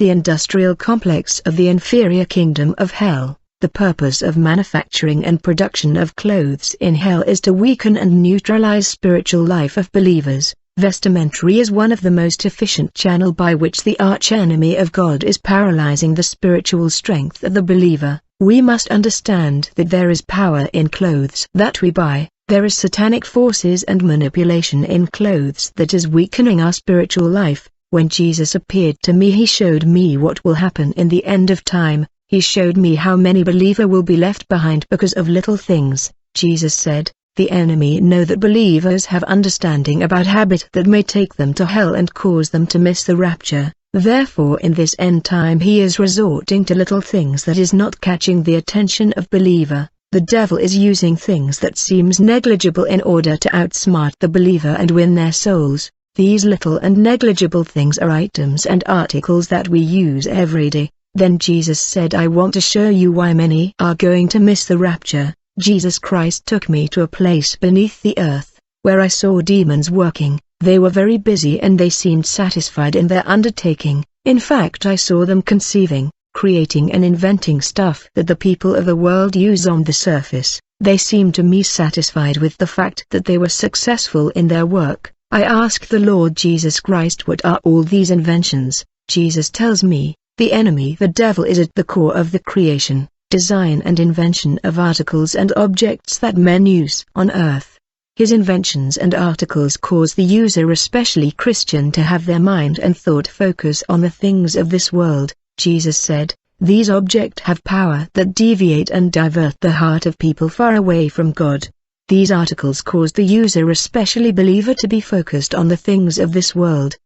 the industrial complex of the inferior kingdom of hell. The purpose of manufacturing and production of clothes in hell is to weaken and neutralize spiritual life of believers. Vestimentary is one of the most efficient channel by which the arch-enemy of God is paralyzing the spiritual strength of the believer. We must understand that there is power in clothes that we buy. There is satanic forces and manipulation in clothes that is weakening our spiritual life. When Jesus appeared to me, he showed me what will happen in the end of time. He showed me how many believers will be left behind because of little things. Jesus said, "The enemy know that believers have understanding about habit that may take them to hell and cause them to miss the rapture. Therefore in this end time he is resorting to little things that is not catching the attention of believer. The devil is using things that seems negligible in order to outsmart the believer and win their souls. These little and negligible things are items and articles that we use every day." Then Jesus said, "I want to show you why many are going to miss the rapture." Jesus Christ took me to a place beneath the earth, where I saw demons working. They were very busy and they seemed satisfied in their undertaking. In fact, I saw them conceiving, creating and inventing stuff that the people of the world use on the surface. They seemed to me satisfied with the fact that they were successful in their work. I asked the Lord Jesus Christ, "What are all these inventions?" Jesus tells me, "The enemy, the devil, is at the core of the creation, design and invention of articles and objects that men use on earth. His inventions and articles cause the user, especially Christian, to have their mind and thought focus on the things of this world." Jesus said, "These objects have power that deviate and divert the heart of people far away from God. These articles cause the user, especially believer, to be focused on the things of this world."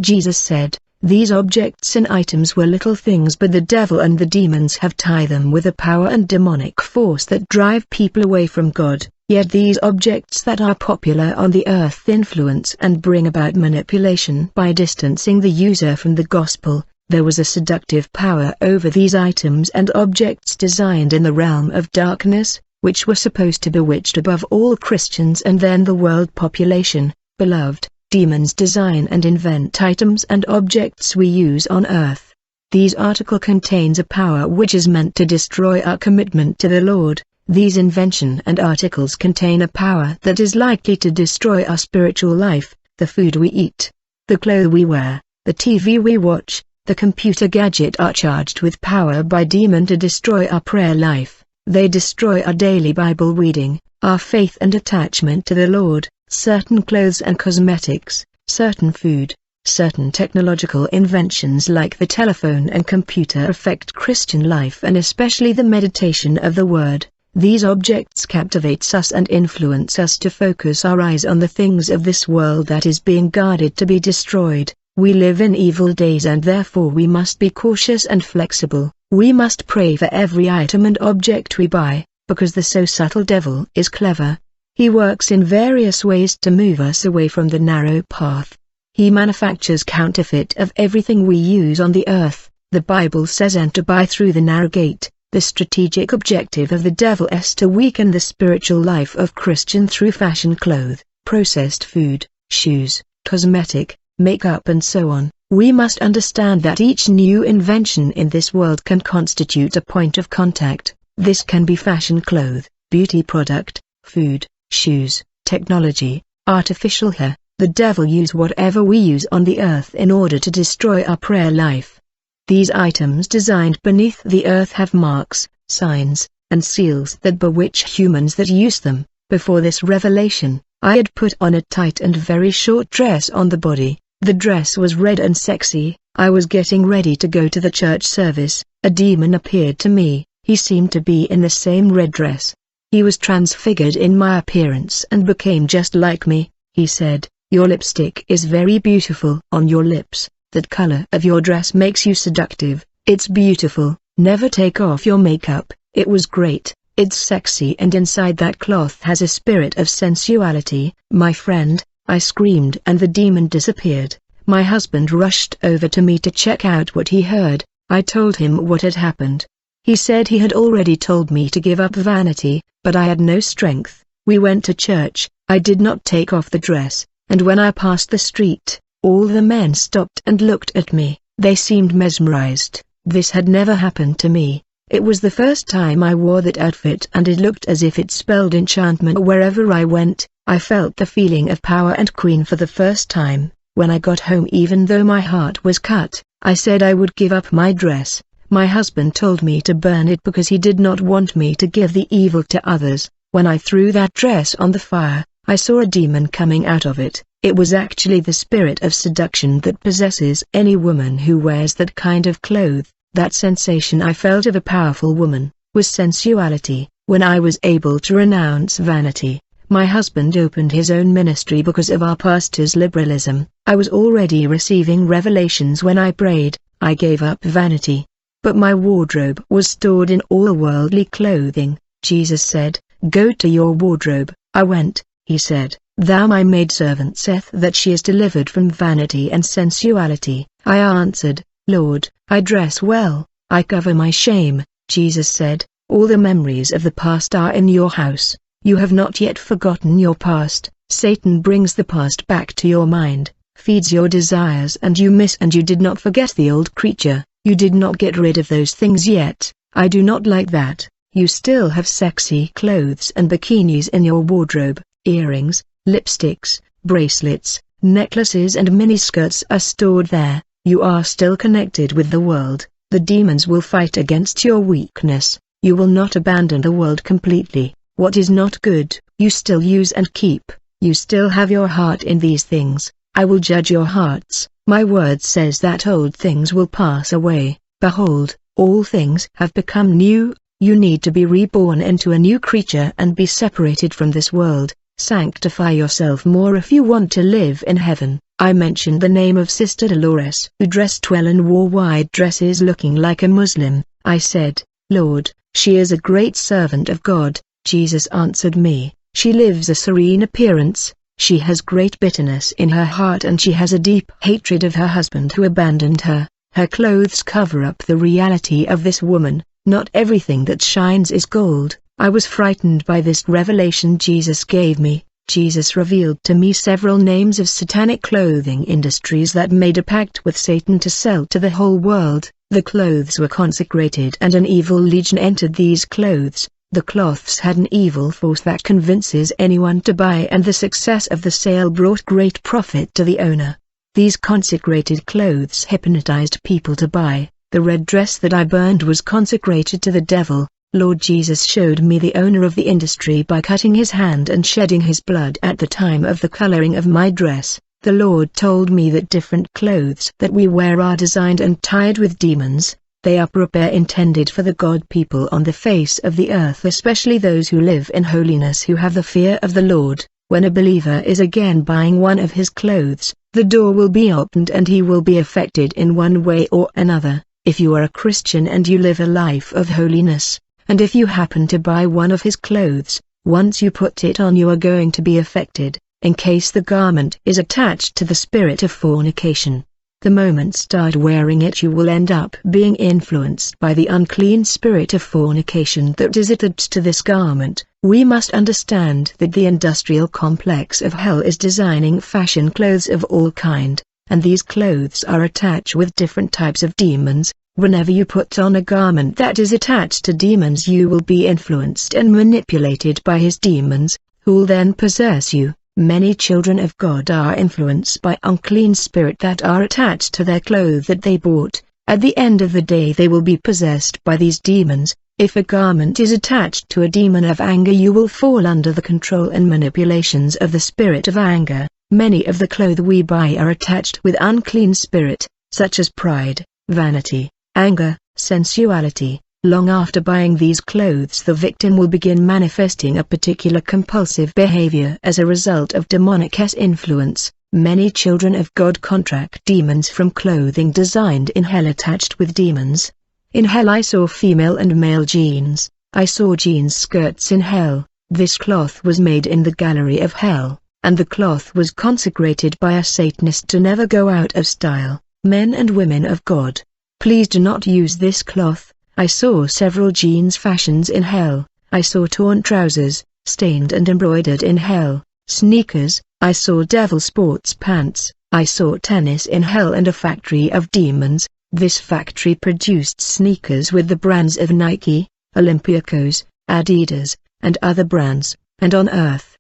Jesus said, "These objects and items were little things, but the devil and the demons have tied them with a power and demonic force that drive people away from God. Yet these objects that are popular on the earth influence and bring about manipulation by distancing the user from the gospel. There was a seductive power over these items and objects designed in the realm of darkness, which were supposed to bewitch above all Christians and then the world population. Beloved, demons design and invent items and objects we use on earth. These article contains a power which is meant to destroy our commitment to the Lord. These invention and articles contain a power that is likely to destroy our spiritual life. The food we eat, the clothes we wear, the TV we watch, the computer gadget are charged with power by demon to destroy our prayer life. They destroy our daily Bible reading, our faith and attachment to the Lord. Certain clothes and cosmetics, certain food, certain technological inventions like the telephone and computer affect Christian life and especially the meditation of the Word. These objects captivate us and influence us to focus our eyes on the things of this world that is being guarded to be destroyed. We live in evil days and therefore we must be cautious and flexible. We must pray for every item and object we buy, because the so subtle devil is clever. He works in various ways to move us away from the narrow path. He manufactures counterfeit of everything we use on the earth. The Bible says, "Enter by through the narrow gate." The strategic objective of the devil is to weaken the spiritual life of Christian through fashion clothes, processed food, shoes, cosmetic, makeup and so on. We must understand that each new invention in this world can constitute a point of contact. This can be fashion clothes, beauty product, food, shoes, technology, artificial hair. The devil uses whatever we use on the earth in order to destroy our prayer life. These items designed beneath the earth have marks, signs, and seals that bewitch humans that use them. Before this revelation, I had put on a tight and very short dress on the body. The dress was red and sexy. I was getting ready to go to the church service. A demon appeared to me. He seemed to be in the same red dress. He was transfigured in my appearance and became just like me. He said, "Your lipstick is very beautiful on your lips. That color of your dress makes you seductive. It's beautiful. Never take off your makeup." It was great. It's sexy and inside that cloth has a spirit of sensuality. My friend, I screamed and the demon disappeared. My husband rushed over to me to check out what he heard. I told him what had happened. He said he had already told me to give up vanity, but I had no strength. We went to church. I did not take off the dress, and when I passed the street, all the men stopped and looked at me. They seemed mesmerized. This had never happened to me. It was the first time I wore that outfit and it looked as if it spelled enchantment wherever I went. I felt the feeling of power and queen for the first time. When I got home, even though my heart was cut, I said I would give up my dress. My husband told me to burn it because he did not want me to give the evil to others. When I threw that dress on the fire, I saw a demon coming out of it. It was actually the spirit of seduction that possesses any woman who wears that kind of clothes. That sensation I felt of a powerful woman was sensuality. When I was able to renounce vanity, my husband opened his own ministry because of our pastor's liberalism. I was already receiving revelations when I prayed. I gave up vanity. But my wardrobe was stored in all worldly clothing. Jesus said, "Go to your wardrobe." I went. He said, "Thou my maidservant saith that she is delivered from vanity and sensuality." I answered, "Lord, I dress well, I cover my shame." Jesus said, "All the memories of the past are in your house. You have not yet forgotten your past." Satan brings the past back to your mind, feeds your desires and you miss, and you did not forget the old creature. You did not get rid of those things yet. I do not like that. You still have sexy clothes and bikinis in your wardrobe. Earrings, lipsticks, bracelets, necklaces and miniskirts are stored there. You are still connected with the world. The demons will fight against your weakness. You will not abandon the world completely. What is not good, you still use and keep. You still have your heart in these things. I will judge your hearts. My word says that old things will pass away. Behold, all things have become new. You need to be reborn into a new creature and be separated from this world. Sanctify yourself more if you want to live in heaven. I mentioned the name of Sister Dolores, who dressed well and wore wide dresses looking like a Muslim. I said, "Lord, she is a great servant of God." Jesus answered me, "She lives a serene appearance. She has great bitterness in her heart and she has a deep hatred of her husband who abandoned her. Her clothes cover up the reality of this woman. Not everything that shines is gold." I was frightened by this revelation Jesus gave me. Jesus revealed to me several names of satanic clothing industries that made a pact with Satan to sell to the whole world. The clothes were consecrated and an evil legion entered these clothes. The cloths had an evil force that convinces anyone to buy, and the success of the sale brought great profit to the owner. These consecrated clothes hypnotized people to buy. The red dress that I burned was consecrated to the devil. Lord Jesus showed me the owner of the industry by cutting his hand and shedding his blood at the time of the coloring of my dress. The Lord told me that different clothes that we wear are designed and tied with demons. They are proper intended for the God people on the face of the earth, especially those who live in holiness, who have the fear of the Lord. When a believer is again buying one of his clothes, the door will be opened and he will be affected in one way or another. If you are a Christian and you live a life of holiness, and if you happen to buy one of his clothes, once you put it on you are going to be affected, in case the garment is attached to the spirit of fornication. The moment start wearing it, you will end up being influenced by the unclean spirit of fornication that is attached to this garment. We must understand that the industrial complex of hell is designing fashion clothes of all kind, and these clothes are attached with different types of demons. Whenever you put on a garment that is attached to demons, you will be influenced and manipulated by his demons, who will then possess you. Many children of God are influenced by unclean spirits that are attached to their clothes that they bought. At the end of the day they will be possessed by these demons. If a garment is attached to a demon of anger, you will fall under the control and manipulations of the spirit of anger. Many of the clothes we buy are attached with unclean spirit, such as pride, vanity, anger, sensuality. Long after buying these clothes, the victim will begin manifesting a particular compulsive behavior as a result of demonic influence. Many children of God contract demons from clothing designed in hell attached with demons. In hell I saw female and male jeans. I saw jeans skirts in hell. This cloth was made in the gallery of hell, and the cloth was consecrated by a Satanist to never go out of style. Men and women of God, please do not use this cloth. I saw several jeans fashions in hell. I saw torn trousers, stained and embroidered in hell, sneakers. I saw devil sports pants. I saw tennis in hell and a factory of demons. This factory produced sneakers with the brands of Nike, Olympiacos, Adidas, and other brands, and on earth.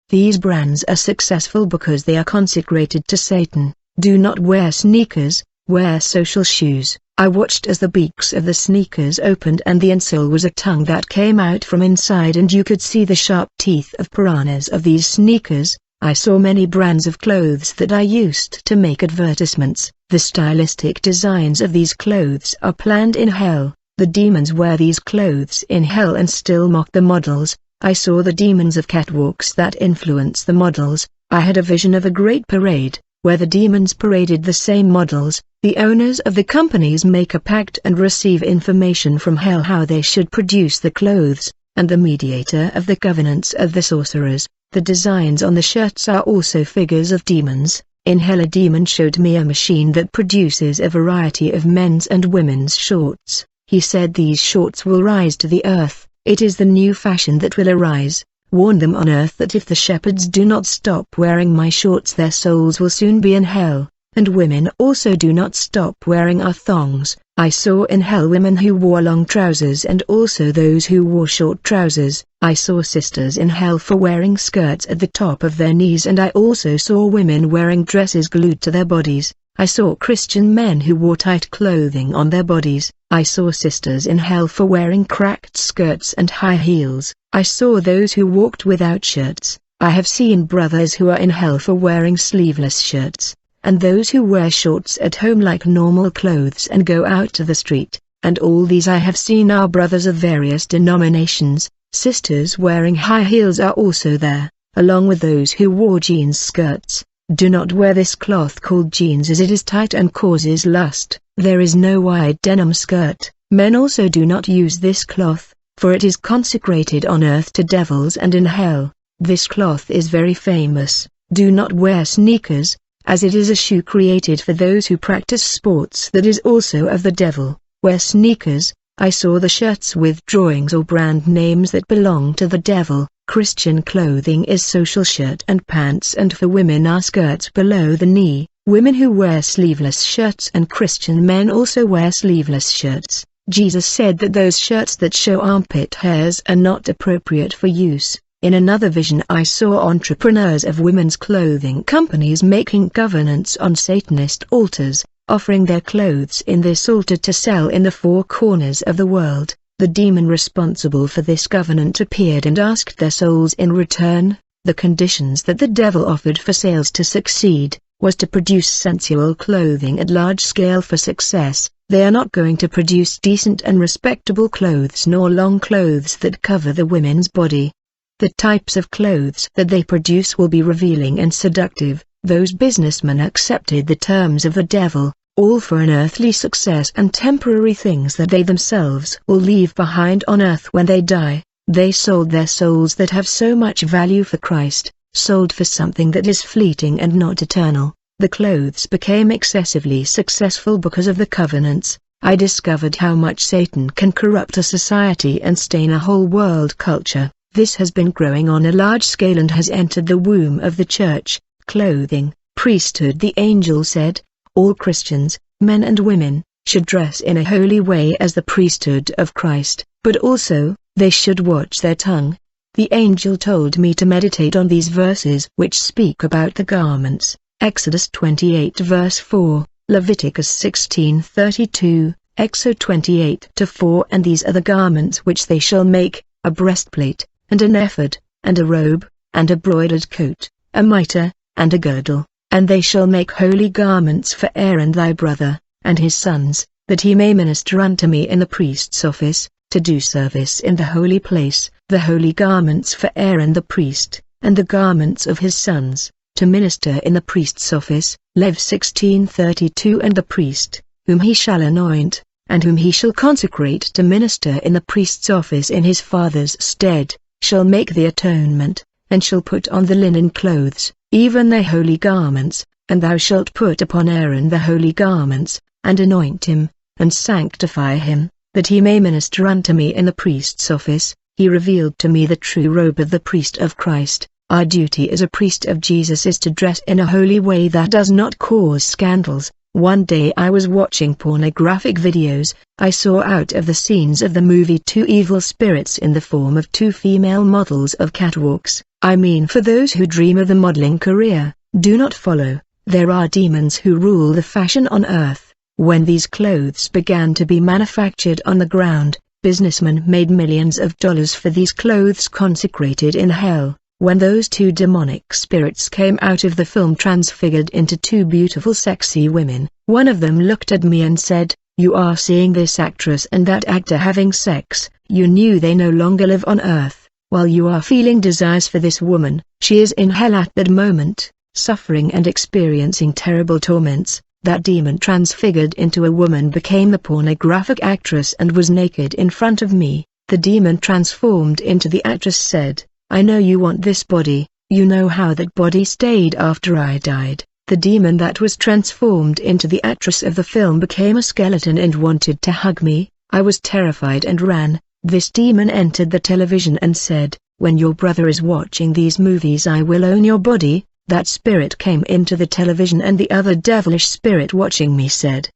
These brands are successful because they are consecrated to Satan. Do not wear sneakers, wear social shoes. I watched as the beaks of the sneakers opened and the insole was a tongue that came out from inside and you could see the sharp teeth of piranhas of these sneakers. I saw many brands of clothes that I used to make advertisements. The stylistic designs of these clothes are planned in hell. The demons wear these clothes in hell and still mock the models. I saw the demons of catwalks that influence the models. I had a vision of a great parade, where the demons paraded the same models. The owners of the companies make a pact and receive information from hell how they should produce the clothes, and the mediator of the covenants of the sorcerers. The designs on the shirts are also figures of demons. In hell a demon showed me a machine that produces a variety of men's and women's shorts. He said these shorts will rise to the earth. It is the new fashion that will arise. Warn them on earth that if the shepherds do not stop wearing my shorts their souls will soon be in hell, and women also do not stop wearing our thongs. I saw in hell women who wore long trousers and also those who wore short trousers. I saw sisters in hell for wearing skirts at the top of their knees and I also saw women wearing dresses glued to their bodies. I saw Christian men who wore tight clothing on their bodies. I saw sisters in hell for wearing cracked skirts and high heels. I saw those who walked without shirts. I have seen brothers who are in hell for wearing sleeveless shirts, and those who wear shorts at home like normal clothes and go out to the street, and all these I have seen are brothers of various denominations. Sisters wearing high heels are also there, along with those who wore jeans skirts. Do not wear this cloth called jeans as it is tight and causes lust. There is no wide denim skirt. Men also do not use this cloth, for it is consecrated on earth to devils and in hell. This cloth is very famous. Do not wear sneakers, as it is a shoe created for those who practice sports that is also of the devil. Wear sneakers. I saw the shirts with drawings or brand names that belong to the devil. Christian clothing is social shirt and pants and for women are skirts below the knee. Women who wear sleeveless shirts and Christian men also wear sleeveless shirts. Jesus said that those shirts that show armpit hairs are not appropriate for use. In another vision I saw entrepreneurs of women's clothing companies making covenants on Satanist altars, offering their clothes in this altar to sell in the four corners of the world. The demon responsible for this covenant appeared and asked their souls in return. The conditions that the devil offered for sales to succeed was to produce sensual clothing at large scale for success. They are not going to produce decent and respectable clothes nor long clothes that cover the women's body. The types of clothes that they produce will be revealing and seductive. Those businessmen accepted the terms of the devil, all for an earthly success and temporary things that they themselves will leave behind on earth when they die. They sold their souls that have so much value for Christ, sold for something that is fleeting and not eternal. The clothes became excessively successful because of the covenants. I discovered how much Satan can corrupt a society and stain a whole world culture. This has been growing on a large scale and has entered the womb of the church. Clothing, priesthood. The angel said, all Christians, men and women, should dress in a holy way as the priesthood of Christ, but also, they should watch their tongue. The angel told me to meditate on these verses which speak about the garments. Exodus 28 verse 4, Leviticus 16:32, Exod 28:4. And these are the garments which they shall make, a breastplate, and an ephod, and a robe, and a broidered coat, a mitre, and a girdle. And they shall make holy garments for Aaron thy brother, and his sons, that he may minister unto me in the priest's office, to do service in the holy place. The holy garments for Aaron the priest, and the garments of his sons, to minister in the priest's office. Lev 16:32. And the priest, whom he shall anoint, and whom he shall consecrate to minister in the priest's office in his father's stead, shall make the atonement, and shall put on the linen clothes, even the holy garments, and thou shalt put upon Aaron the holy garments, and anoint him, and sanctify him, that he may minister unto me in the priest's office. He revealed to me the true robe of the priest of Christ. Our duty as a priest of Jesus is to dress in a holy way that does not cause scandals. One day I was watching pornographic videos. I saw out of the scenes of the movie two evil spirits in the form of two female models of catwalks. I mean, for those who dream of the modeling career, do not follow. There are demons who rule the fashion on earth. When these clothes began to be manufactured on the ground, businessmen made millions of dollars for these clothes consecrated in hell. When those two demonic spirits came out of the film transfigured into two beautiful sexy women, one of them looked at me and said, "You are seeing this actress and that actor having sex. You knew they no longer live on earth, while you are feeling desires for this woman. She is in hell at that moment, suffering and experiencing terrible torments." That demon transfigured into a woman became the pornographic actress and was naked in front of me. The demon transformed into the actress said, "I know you want this body. You know how that body stayed after I died." The demon that was transformed into the actress of the film became a skeleton and wanted to hug me. I was terrified and ran. This demon entered the television and said, "When your brother is watching these movies I will own your body." That spirit came into the television and the other devilish spirit watching me said,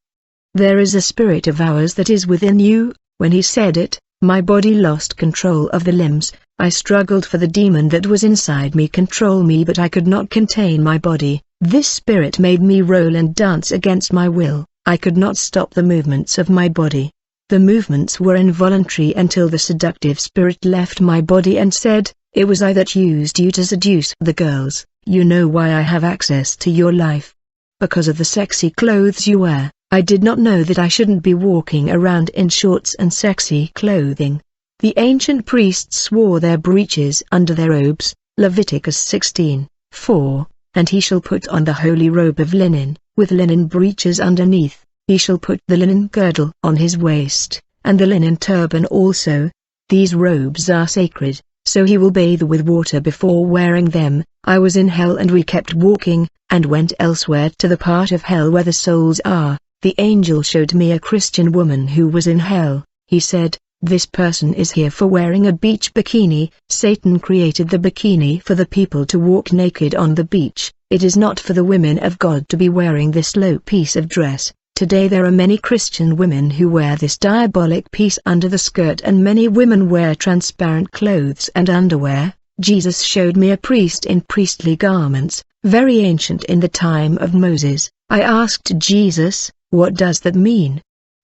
"There is a spirit of ours that is within you." When he said it, my body lost control of the limbs. I struggled for the demon that was inside me control me, but I could not contain my body. This spirit made me roll and dance against my will. I could not stop the movements of my body. The movements were involuntary until the seductive spirit left my body and said, "It was I that used you to seduce the girls. You know why I have access to your life? Because of the sexy clothes you wear." I did not know that I shouldn't be walking around in shorts and sexy clothing. The ancient priests wore their breeches under their robes, Leviticus 16:4, "And he shall put on the holy robe of linen, with linen breeches underneath. He shall put the linen girdle on his waist, and the linen turban also. These robes are sacred, so he will bathe with water before wearing them." I was in hell and we kept walking, and went elsewhere to the part of hell where the souls are. The angel showed me a Christian woman who was in hell. He said, "This person is here for wearing a beach bikini." Satan created the bikini for the people to walk naked on the beach. It is not for the women of God to be wearing this low piece of dress. Today there are many Christian women who wear this diabolic piece under the skirt, and many women wear transparent clothes and underwear. Jesus showed me a priest in priestly garments, very ancient in the time of Moses. I asked Jesus, "What does that mean?"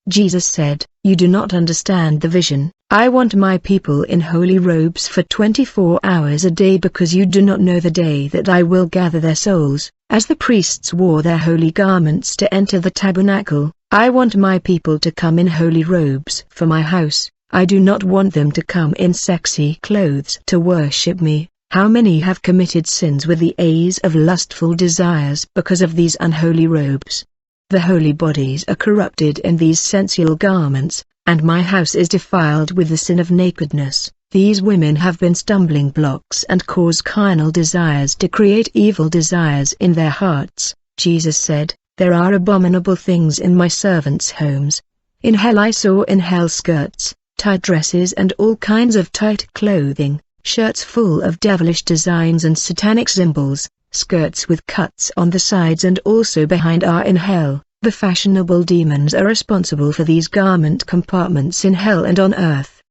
Jesus said, "You do not understand the vision. I want my people in holy robes for 24 hours a day because you do not know the day that I will gather their souls." As the priests wore their holy garments to enter the tabernacle, I want my people to come in holy robes for my house. I do not want them to come in sexy clothes to worship me. How many have committed sins with the eyes of lustful desires because of these unholy robes? The holy bodies are corrupted in these sensual garments, and my house is defiled with the sin of nakedness. These women have been stumbling blocks and cause carnal desires to create evil desires in their hearts. Jesus said, "There are abominable things in my servants' homes." In hell I saw in hell skirts, tight dresses and all kinds of tight clothing, shirts full of devilish designs and satanic symbols, skirts with cuts on the sides and also behind are in hell. The fashionable demons are responsible for these garment compartments in hell and on earth.